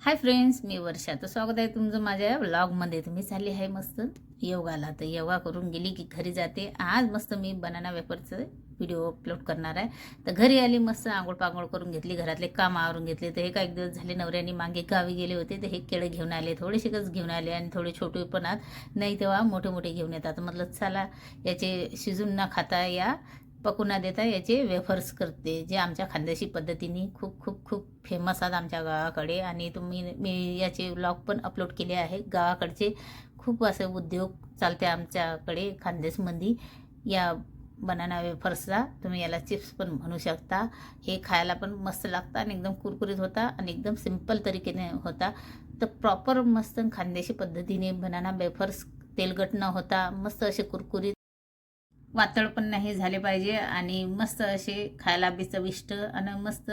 Hi friends, मी वर्षा. तर स्वागत आहे तुमचं माझ्या व्लॉगमध्ये. तुम्ही चालली आहे मस्त योगाला. तर योगा करून गेली की घरी जाते. आज मस्त मी बनाना वेफरचं व्हिडिओ अपलोड करणार आहे. तर घरी आली, मस्त आंघोळ पांघोळ करून घेतली, घरातले काम आवरून घेतले. तर हे काही दिवस झाले नवऱ्याने मागे गावी गेले होते, तर हे केळं घेऊन आले, थोडेसेच घेऊन आले आणि थोडे छोटे पण आत नाही तेव्हा मोठे मोठे घेऊन येतात. म्हटलं चला याचे शिजून न खाता या पकून देता याचे वेफर्स करते, जे आमच्या खानदेशी पद्धतीने खूप खूप खूप फेमस आहेत आमच्या गावाकडे. आणि मी याचे व्लॉग पण अपलोड केले आहे. गावाकडचे खूप असे उद्योग चालते आमच्याकडे खानदेशमध्ये या बनाना वेफर्सचा. तुम्ही याला चिप्स पण म्हणू शकता. हे खायला पण मस्त लागतं आणि एकदम कुरकुरीत होता आणि एकदम सिंपल तरीकेने होता. तर प्रॉपर मस्त खानदेशी पद्धतीने बनाना वेफर्स तेलकट न होता मस्त असे कुरकुरीत, वातळ पण नाही झाले पाहिजे आणि मस्त असे खायला बी चविष्ट आणि मस्त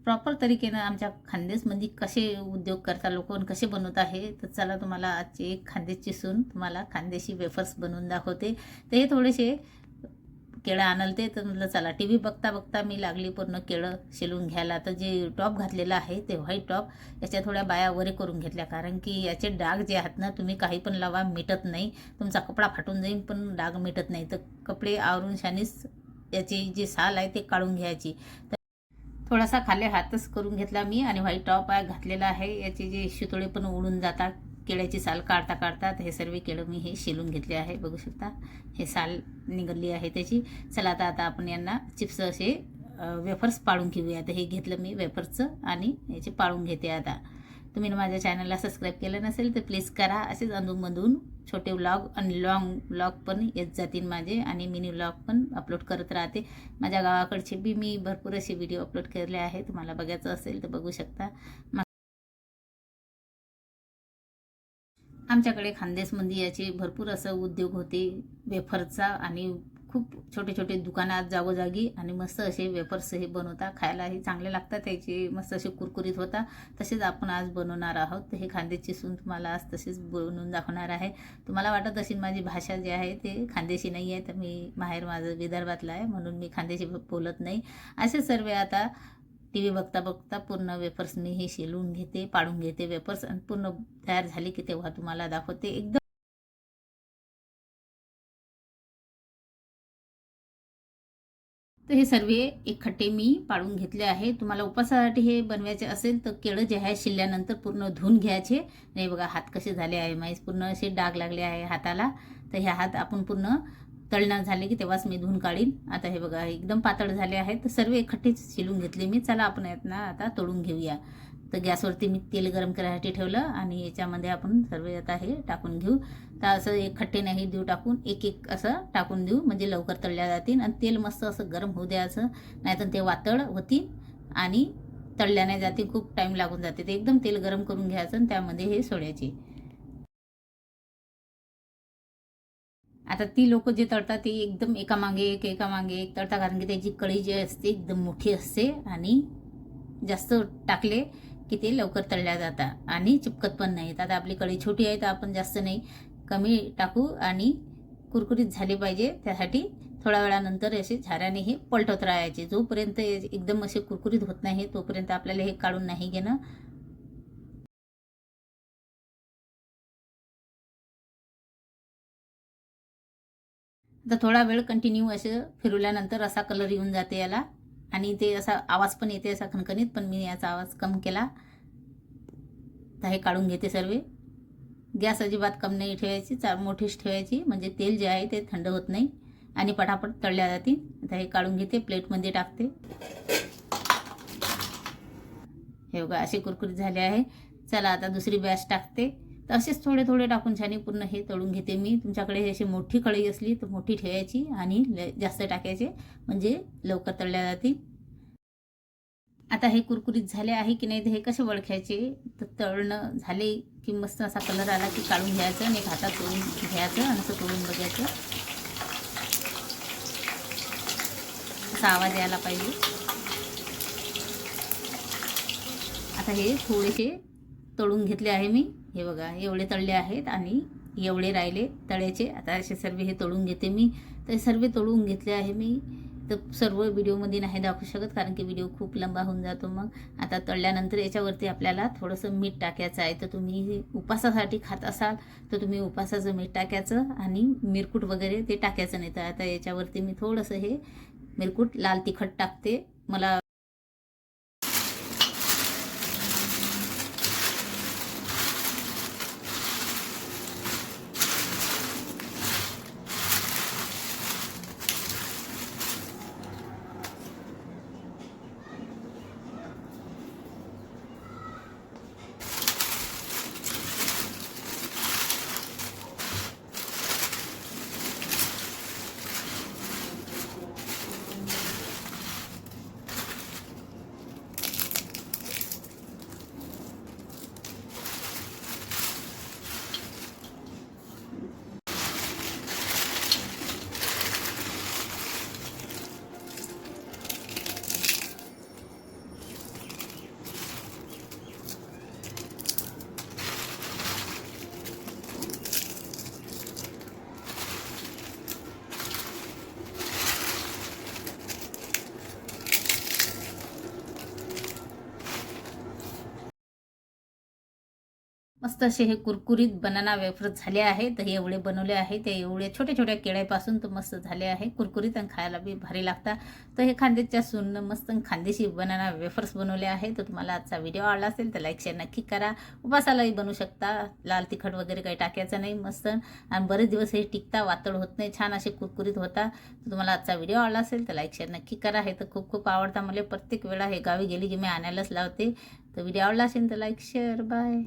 प्रॉपर तरीकेनं आमच्या खानदेशमध्ये कसे उद्योग करता लोक आणि कसे बनवत आहे. तर चला तुम्हाला आजची एक खानदेशची सून तुम्हाला खानदेशी वेफर्स बनवून दाखवते. तर हे थोडेसे केळं आणलते, तर म्हटलं चला टी व्ही बघता बघता मी लागली पूर्ण केळं शिलून घ्यायला. तर जे टॉप घातलेलं आहे ते व्हाईट टॉप, याच्या थोड्या बाया वरे करून घेतल्या, कारण की याचे डाग जे आहेत ना, तुम्ही काही पण लावा मिटत नाही. तुमचा कपडा फाटून जाईल पण डाग मिटत नाही. तर कपडे आवरून शानीच याची जी साल आहे ते काढून घ्यायची. तर थोडासा खाली हातच करून घेतला मी आणि व्हाईट टॉप आहे घातलेला आहे. याचे जे शितोळे पण उडून जातात केळ्याची साल काढता काढतात. हे सर्व केळं मी हे शिलून घेतले आहे, बघू शकता हे साल निघाली आहे त्याची. चला आता आता आपण यांना चिप्स असे वेफर्स पाळून घेऊया. आता हे घेतलं मी वेफर्सचं आणि याचे पाळून घेते. आता तुम्ही माझ्या चॅनलला सबस्क्राईब केलं नसेल तर प्लीज करा. असेच अधूनमधून छोटे व्लॉग आणि लॉंग व्लॉग पण येत जातील माझे, आणि मिनी व्लॉग पण अपलोड करत राहते. माझ्या गावाकडचे बी मी भरपूर असे व्हिडिओ अपलोड केले आहे. तुम्हाला बघायचं असेल तर बघू शकता. आमच्याकडे खानदेशमध्ये याचे भरपूर असं उद्योग होते वेफरचा, आणि खूप छोटे छोटे दुकानात जागोजागी आणि मस्त असे वेफर्स हे बनवता. खायलाही चांगले लागतात, त्याचे मस्त असे कुरकुरीत होता. तसेच आपण आज बनवणार आहोत. तर हे खानदेशची सून तुम्हाला आज तसेच बनवून दाखवणार आहे. तुम्हाला वाटत असेल माझी भाषा जी आहे ते खानदेशी नाही आहे, तर मी माहेर माझं विदर्भातलं आहे म्हणून मी खानदेशी बोलत नाही. असे सर्व आता टी व्ही बघता बघता पूर्ण वेफर्स मी हे शिलून घेते, पाडून घेते वेफर्स, आणि पूर्ण तयार झाली की तेव्हा तुम्हाला दाखवते. एकदम तर हे सर्व एकखट्टे मी पाडून घेतले आहे. तुम्हाला उपासासाठी हे बनवायचे असेल तर केळं जे आहे शिरल्यानंतर पूर्ण धुवून घ्यायचे. नाही बघा हात कसे झाले आहे माहीत, पूर्ण असे डाग लागले आहे हाताला. तर ह्या हात आपण पूर्ण तळणार झाले की तेव्हाच मी धुवून काढीन. आता हे बघा एकदम पातळ झाले आहेत. तर सर्व एकखट्टेच शिलून घेतले मी. चला आपण यात ना आता तळून घेऊया. तर गॅसवरती मी तेल गरम करायसाठी ठेवलं आणि याच्यामध्ये आपण सर्व आता हे टाकून घेऊ. तर असं एक खट्टे नाही देऊ टाकून, एक एक असं टाकून देऊ म्हणजे लवकर तळल्या जातील. आणि तेल मस्त असं गरम होऊ द्यायचं, नाहीतर ते वातळ होतील आणि तळल्या नाही जाते, खूप टाईम लागून जाते. ते एकदम तेल गरम करून घ्यायचं आणि त्यामध्ये हे सोडायचे. आता ती लोक जे तळतात ते एकदम एकामागे एक एकामागे एक तळतात, कारण की त्याची कढई जी असते एकदम मोठी असते आणि जास्त टाकले की ते लवकर तळल्या जातात आणि चिपकत पण नाहीत. आता आपली कढई छोटी आहे तर आपण जास्त नाही, कमी टाकू आणि कुरकुरीत झाले पाहिजे त्यासाठी थोड्या वेळानंतर असे झाऱ्याने हे पलटत राहायचे. जोपर्यंत एकदम असे कुरकुरीत होत नाही तोपर्यंत आपल्याला हे काढून नाही घेणं. तर थोडा वेळ कंटिन्यू असं फिरवल्यानंतर असा कलर येऊन जाते याला, आणि ते असा आवाज पण येते असा खणखणीत, पण मी याचा आवाज कम केला. तर हे काढून घेते सर्व. गॅस अजिबात कम नाही ठेवायची, मोठीच ठेवायची म्हणजे तेल जे आहे ते थंड होत नाही आणि पटापट तळल्या जातील. आता हे काढून घेते, प्लेटमध्ये टाकते. हे बघा असे कुरकुरीत झाले आहे. चला आता दुसरी बॅच टाकते. तर असेच थोडे थोडे टाकून छानी पूर्ण हे तळून घेते मी. तुमच्याकडे अशी मोठी कढई असली तर मोठी ठेवायची आणि जास्त टाकायचे म्हणजे लवकर तळल्या जातील. आता हे कुरकुरीत झाले आहे की नाही, तर हे कसे ओळखायचे, तर तळणं झाले की मस्त असा कलर आला की काढून घ्यायचं आणि एक हातात तोडून घ्यायचं आणि असं तोडून बघायचं. असा आवाज यायला पाहिजे. आता हे थोडेसे तळून घेतले आहे मी. हे बघा एवढे तळले आहेत आणि एवढे राहिले तळ्याचे. आता असे सर्व हे तळून घेते मी. तर सर्व तळून घेतले आहे मी. तर सर्व व्हिडिओमध्ये नाही दाखवू शकत, कारण की व्हिडिओ खूप लंबा होऊन जातो. मग आता तळल्यानंतर याच्यावरती आपल्याला थोडंसं मीठ टाकायचं आहे. तर तुम्ही उपासासाठी खात असाल तर तुम्ही उपासाचं मीठ टाकायचं आणि मिरकूट वगैरे ते टाकायचं नाही. तर आता याच्यावरती मी थोडंसं हे मिरकूट लाल तिखट टाकते. मला मस्त असे हे कुरकुरीत बनाना वेफर्स झाले आहे. तर हे एवढे बनवले आहे, ते एवढे छोट्या छोट्या केळ्यापासून तर मस्त झाले आहे कुरकुरीत आणि खायला बी भारी लागतात. तर हे खानदेशच्या सूननं मस्त खानदेशी बनाना वेफर्स बनवले आहे. तर तुम्हाला आजचा व्हिडिओ आवडला असेल तर लाईक शेअर नक्की करा. उपासालाही बनवू शकता, लाल तिखट वगैरे काही टाकायचं नाही. मस्त आणि बरेच दिवस हे टिकता, वातड होत नाही, छान असे कुरकुरीत होता. तर तुम्हाला आजचा व्हिडिओ आवडला असेल तर लाईक शेअर नक्की करा. हे तर खूप खूप आवडता मला, प्रत्येक वेळा हे गावी गेली की मी आणायलाच लावते. तर व्हिडिओ आवडला असेल तर लाईक शेअर बाय.